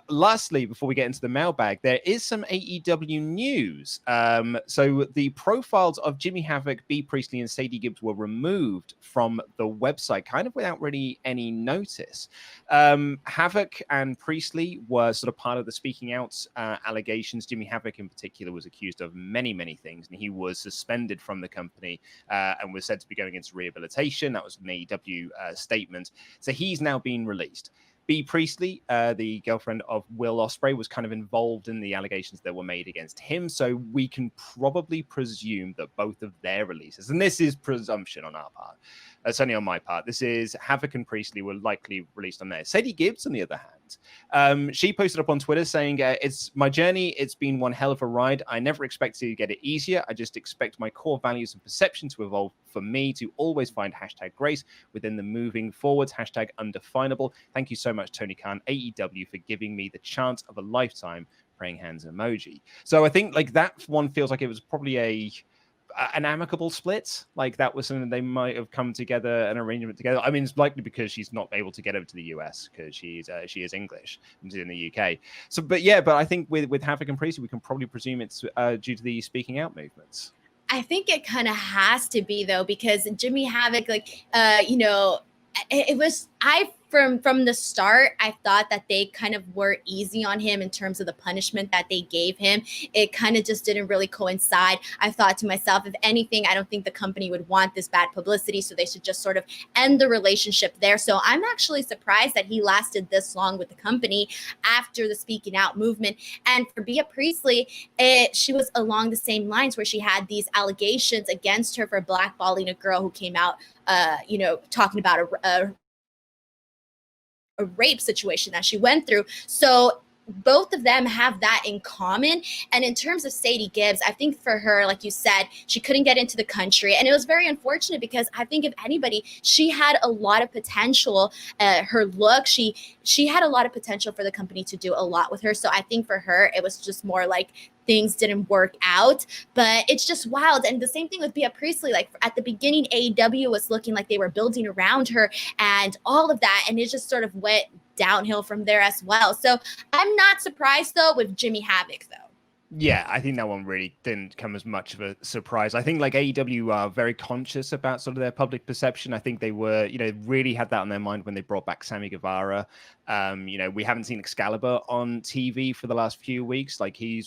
Lastly, before we get into the mailbag, there is some AEW news. So the profiles of Jimmy Havoc, Bea Priestley, and Sadie Gibbs were removed from the website, kind of without really any notice. Havoc and Priestley were sort of part of the speaking out allegations. Jimmy Havoc in particular was accused of many, many things, and he was suspended from the company and was said to be going into rehabilitation. That was an AEW statement. So he's now been released. Bea Priestley, the girlfriend of Will Ospreay, was kind of involved in the allegations that were made against him. So we can probably presume that both of their releases, and this is presumption on our part, certainly on my part, this is Havoc and Priestley were likely released on there. Sadie Gibbs, on the other hand, she posted up on Twitter saying, it's my journey. It's been one hell of a ride. I never expected to get it easier. I just expect my core values and perception to evolve for me to always find #grace within the moving forwards, #undefinable. Thank you so much, Tony Khan, AEW, for giving me the chance of a lifetime. Praying hands emoji. So I think like that one feels like it was probably an amicable split. Like that was something they might have come together, an arrangement together. I mean, it's likely because she's not able to get over to the US because she is English and she's in the UK. So, but I think with Havoc and Priestley, we can probably presume it's due to the speaking out movements. I think it kind of has to be though, because Jimmy Havoc, like, it was, from the start, I thought that they kind of were easy on him in terms of the punishment that they gave him. It kind of just didn't really coincide. I thought to myself, if anything, I don't think the company would want this bad publicity, so they should just sort of end the relationship there. So I'm actually surprised that he lasted this long with the company after the speaking out movement. And for Bea Priestley, she was along the same lines where she had these allegations against her for blackballing a girl who came out, talking about a rape situation that she went through. So both of them have that in common. And in terms of Sadie Gibbs, I think for her, like you said, she couldn't get into the country. And it was very unfortunate because I think if anybody, she had a lot of potential. Her look, she had a lot of potential for the company to do a lot with her. So I think for her, it was just more like things didn't work out, but it's just wild. And the same thing with Bea Priestley, like at the beginning, AEW was looking like they were building around her and all of that. And it just sort of went downhill from there as well. So I'm not surprised though with Jimmy Havoc though. Yeah, I think that one really didn't come as much of a surprise. I think like AEW are very conscious about sort of their public perception. I think they were, really had that on their mind when they brought back Sammy Guevara. We haven't seen Excalibur on TV for the last few weeks. Like he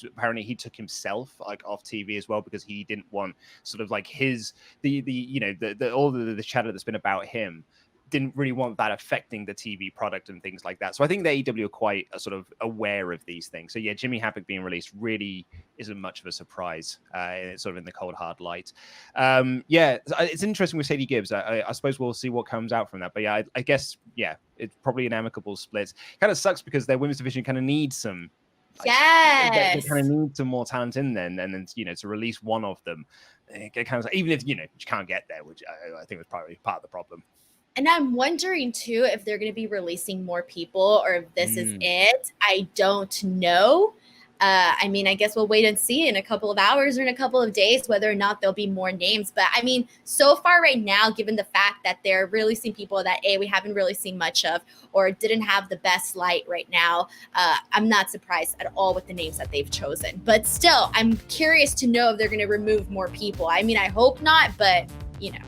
took himself like off TV as well because he didn't want sort of like his all the chatter that's been about him. Didn't really want that affecting the TV product and things like that. So I think the AEW are quite sort of aware of these things. So yeah, Jimmy Havoc being released really isn't much of a surprise. It's sort of in the cold, hard light. It's interesting with Sadie Gibbs. I suppose we'll see what comes out from that. But yeah, I guess, it's probably an amicable split. Kind of sucks because their women's division kind of needs some they kind of need some more talent in there, and then to release one of them, it kind of, even if you can't get there, which I think was probably part of the problem. And I'm wondering, too, if they're going to be releasing more people or if this is it. I don't know. I mean, I guess we'll wait and see in a couple of hours or in a couple of days whether or not there'll be more names. But, I mean, so far right now, given the fact that they're releasing people that, we haven't really seen much of or didn't have the best light right now, I'm not surprised at all with the names that they've chosen. But still, I'm curious to know if they're going to remove more people. I mean, I hope not, but, Yeah,